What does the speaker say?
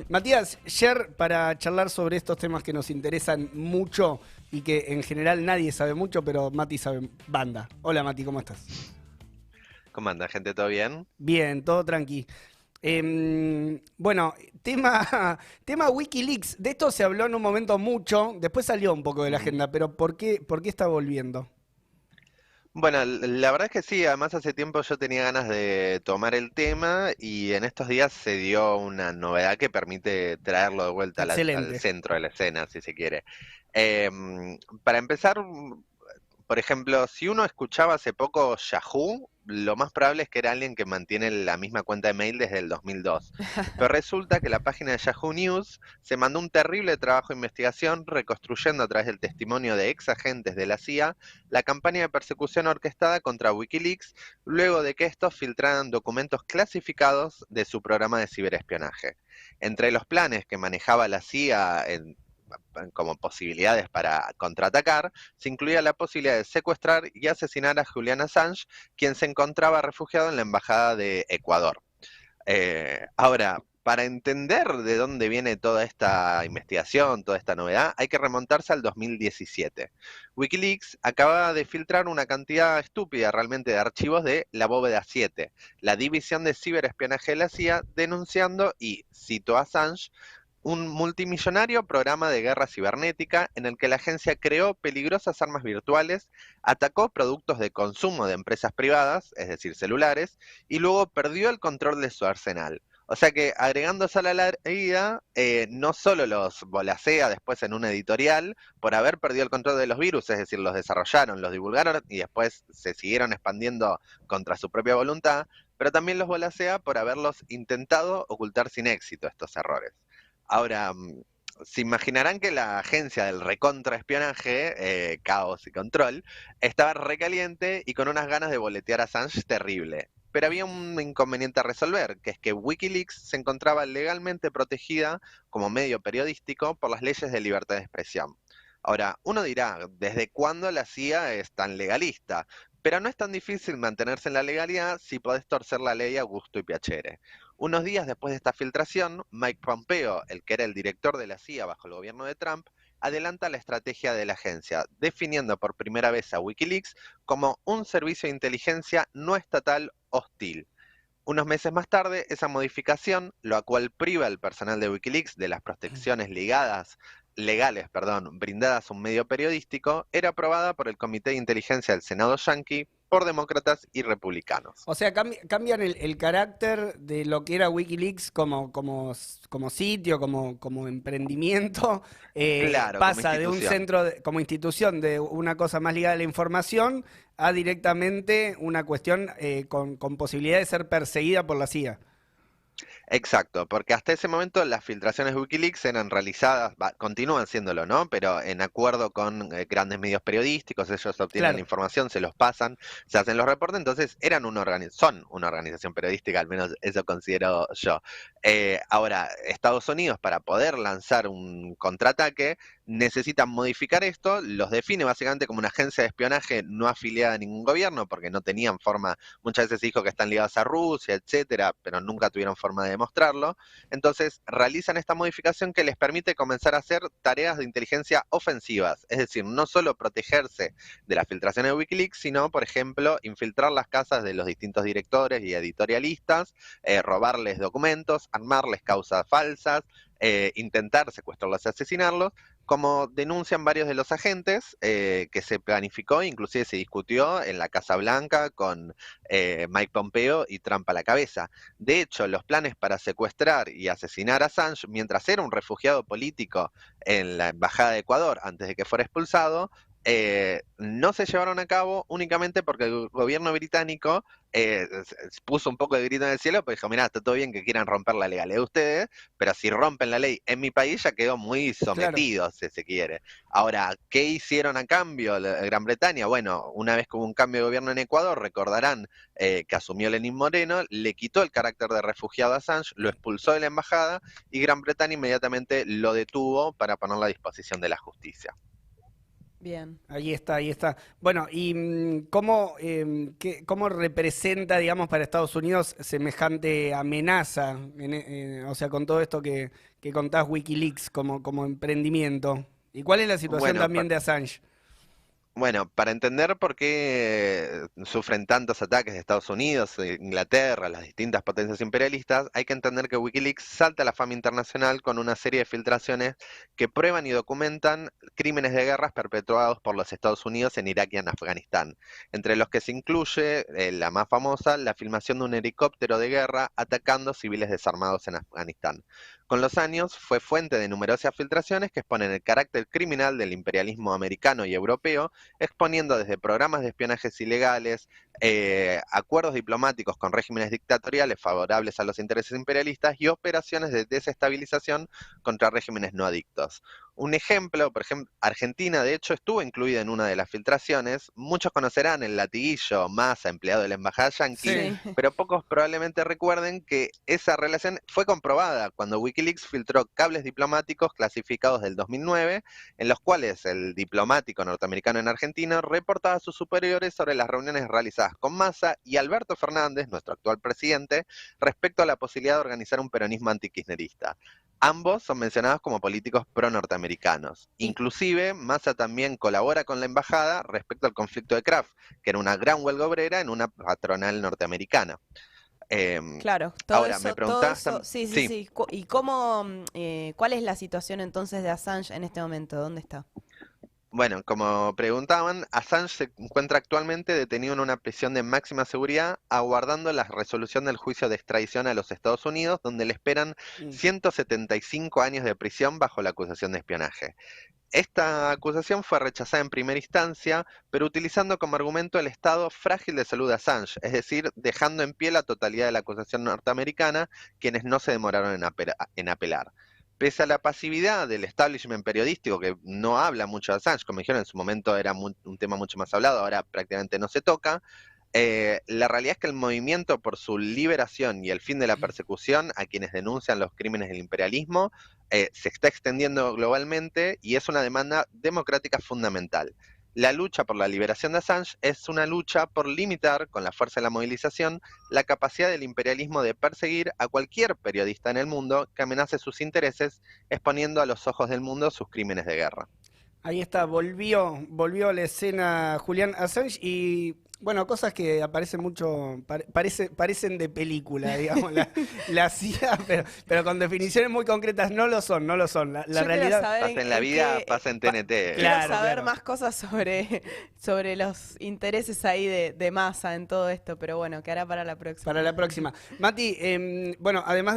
Matías, Sher, para charlar sobre estos temas que nos interesan mucho y que en general nadie sabe mucho, pero Mati sabe banda. Hola Mati, ¿cómo estás? ¿Cómo anda, gente? ¿Todo bien? Bien, todo tranqui. Bueno, tema Wikileaks. De esto se habló en un momento mucho, después salió un poco de la Ujú. agenda, pero ¿por qué está volviendo? Bueno, la verdad es que sí, además hace tiempo yo tenía ganas de tomar el tema y en estos días se dio una novedad que permite traerlo de vuelta al Excelente. centro de la escena, si se quiere. Para empezar, por ejemplo, si uno escuchaba hace poco Yahoo, lo más probable es que era alguien que mantiene la misma cuenta de mail desde el 2002. Pero resulta que la página de Yahoo News se mandó un terrible trabajo de investigación reconstruyendo a través del testimonio de ex agentes de la CIA la campaña de persecución orquestada contra Wikileaks luego de que estos filtraran documentos clasificados de su programa de ciberespionaje. Entre los planes que manejaba la CIA como posibilidades para contraatacar, se incluía la posibilidad de secuestrar y asesinar a Julian Assange, quien se encontraba refugiado en la Embajada de Ecuador. Ahora, para entender de dónde viene toda esta investigación, toda esta novedad, hay que remontarse al 2017. Wikileaks acaba de filtrar una cantidad estúpida realmente de archivos de la Bóveda 7, la división de ciberespionaje de la CIA, denunciando, y cito a Assange, un multimillonario programa de guerra cibernética en el que la agencia creó peligrosas armas virtuales, atacó productos de consumo de empresas privadas, es decir, celulares, y luego perdió el control de su arsenal. O sea que agregándose a la herida, no solo los volasea después en una editorial por haber perdido el control de los virus, es decir, los desarrollaron, los divulgaron y después se siguieron expandiendo contra su propia voluntad, pero también los volasea por haberlos intentado ocultar sin éxito estos errores. Ahora, se imaginarán que la agencia del recontraespionaje, Caos y Control, estaba recaliente y con unas ganas de boletear a Assange terrible. Pero había un inconveniente a resolver, que es que Wikileaks se encontraba legalmente protegida como medio periodístico por las leyes de libertad de expresión. Ahora, uno dirá, ¿desde cuándo la CIA es tan legalista? Pero no es tan difícil mantenerse en la legalidad si podés torcer la ley a gusto y piacere. Unos días después de esta filtración, Mike Pompeo, el que era el director de la CIA bajo el gobierno de Trump, adelanta la estrategia de la agencia, definiendo por primera vez a Wikileaks como un servicio de inteligencia no estatal hostil. Unos meses más tarde, esa modificación, lo cual priva al personal de Wikileaks de las protecciones legales, brindadas a un medio periodístico, era aprobada por el Comité de Inteligencia del Senado Yankee por demócratas y republicanos. O sea, cambian el carácter de lo que era Wikileaks como sitio, como emprendimiento. Claro, como Pasa de un institución. centro, como institución, de una cosa más ligada a la información, a directamente una cuestión con posibilidad de ser perseguida por la CIA. Exacto, porque hasta ese momento las filtraciones de Wikileaks eran realizadas, continúan siéndolo, ¿no? Pero en acuerdo con grandes medios periodísticos, ellos obtienen la Claro. información, se los pasan, se hacen los reportes, entonces son una organización periodística, al menos eso considero yo. Ahora, Estados Unidos, para poder lanzar un contraataque, necesitan modificar esto, los define básicamente como una agencia de espionaje no afiliada a ningún gobierno, porque no tenían forma. Muchas veces se dijo que están ligados a Rusia, etcétera, pero nunca tuvieron forma de demostrarlo. Entonces realizan esta modificación que les permite comenzar a hacer tareas de inteligencia ofensivas, es decir, no solo protegerse de la filtración de Wikileaks, sino, por ejemplo, infiltrar las casas de los distintos directores y editorialistas, robarles documentos, armarles causas falsas, intentar secuestrarlos y asesinarlos, como denuncian varios de los agentes, que se planificó, inclusive se discutió en la Casa Blanca con Mike Pompeo y Trump a la cabeza. De hecho, los planes para secuestrar y asesinar a Assange mientras era un refugiado político en la Embajada de Ecuador antes de que fuera expulsado, no se llevaron a cabo únicamente porque el gobierno británico puso un poco de grito en el cielo, pues dijo, mira, está todo bien que quieran romper la legalidad de ustedes, pero si rompen la ley en mi país ya quedó muy Claro. sometido, si se quiere. Ahora, ¿qué hicieron a cambio Gran Bretaña? Bueno, una vez que hubo un cambio de gobierno en Ecuador, recordarán que asumió Lenín Moreno, le quitó el carácter de refugiado a Assange, lo expulsó de la embajada y Gran Bretaña inmediatamente lo detuvo para ponerlo a disposición de la justicia. Bien. Ahí está, ahí está. Bueno, ¿y cómo, cómo representa, digamos, para Estados Unidos semejante amenaza? O sea, con todo esto que contás Wikileaks como emprendimiento. ¿Y cuál es la situación Bueno, también de Assange? Bueno, para entender por qué sufren tantos ataques de Estados Unidos, Inglaterra, las distintas potencias imperialistas, hay que entender que Wikileaks salta a la fama internacional con una serie de filtraciones que prueban y documentan crímenes de guerra perpetrados por los Estados Unidos en Irak y en Afganistán, entre los que se incluye, la más famosa, la filmación de un helicóptero de guerra atacando civiles desarmados en Afganistán. Con los años fue fuente de numerosas filtraciones que exponen el carácter criminal del imperialismo americano y europeo, exponiendo desde programas de espionajes ilegales, acuerdos diplomáticos con regímenes dictatoriales favorables a los intereses imperialistas y operaciones de desestabilización contra regímenes no adictos. Un ejemplo, por ejemplo, Argentina de hecho estuvo incluida en una de las filtraciones. Muchos conocerán el latiguillo Massa, empleado de la embajada yanqui, Sí. pero pocos probablemente recuerden que esa relación fue comprobada cuando Wikileaks filtró cables diplomáticos clasificados del 2009, en los cuales el diplomático norteamericano en Argentina reportaba a sus superiores sobre las reuniones realizadas con Massa y Alberto Fernández, nuestro actual presidente, respecto a la posibilidad de organizar un peronismo antikirchnerista. Ambos son mencionados como políticos pro-norteamericanos. Y Inclusive, Massa también colabora con la embajada respecto al conflicto de Kraft, que era una gran huelga obrera en una patronal norteamericana. claro, Ahora, me todo preguntás, eso, sí, sí, sí, sí. ¿Y cómo, cuál es la situación entonces de Assange en este momento? ¿Dónde está? bueno, como preguntaban, Assange se encuentra actualmente detenido en una prisión de máxima seguridad, aguardando la resolución del juicio de extradición a los Estados Unidos, donde le esperan Mm. 175 años de prisión bajo la acusación de espionaje. Esta acusación fue rechazada en primera instancia, pero utilizando como argumento el estado frágil de salud de Assange, es decir, dejando en pie la totalidad de la acusación norteamericana, quienes no se demoraron en apelar. Pese a la pasividad del establishment periodístico, que no habla mucho de Assange, como dijeron en su momento era un tema mucho más hablado, ahora prácticamente no se toca, la realidad es que el movimiento por su liberación y el fin de la persecución a quienes denuncian los crímenes del imperialismo se está extendiendo globalmente y es una demanda democrática fundamental. La lucha por la liberación de Assange es una lucha por limitar, con la fuerza de la movilización, la capacidad del imperialismo de perseguir a cualquier periodista en el mundo que amenace sus intereses, exponiendo a los ojos del mundo sus crímenes de guerra. Ahí está, volvió a la escena Julian Assange y bueno, cosas que aparecen mucho, parecen de película, digamos, la CIA, pero con definiciones muy concretas no lo son, no lo son. La Yo quiero realidad, saber Pasa en la vida, pasa en TNT. quiero Claro, saber claro. más cosas sobre los intereses ahí de Massa en todo esto, pero bueno, quedará para la próxima. para la próxima. Mati, bueno, además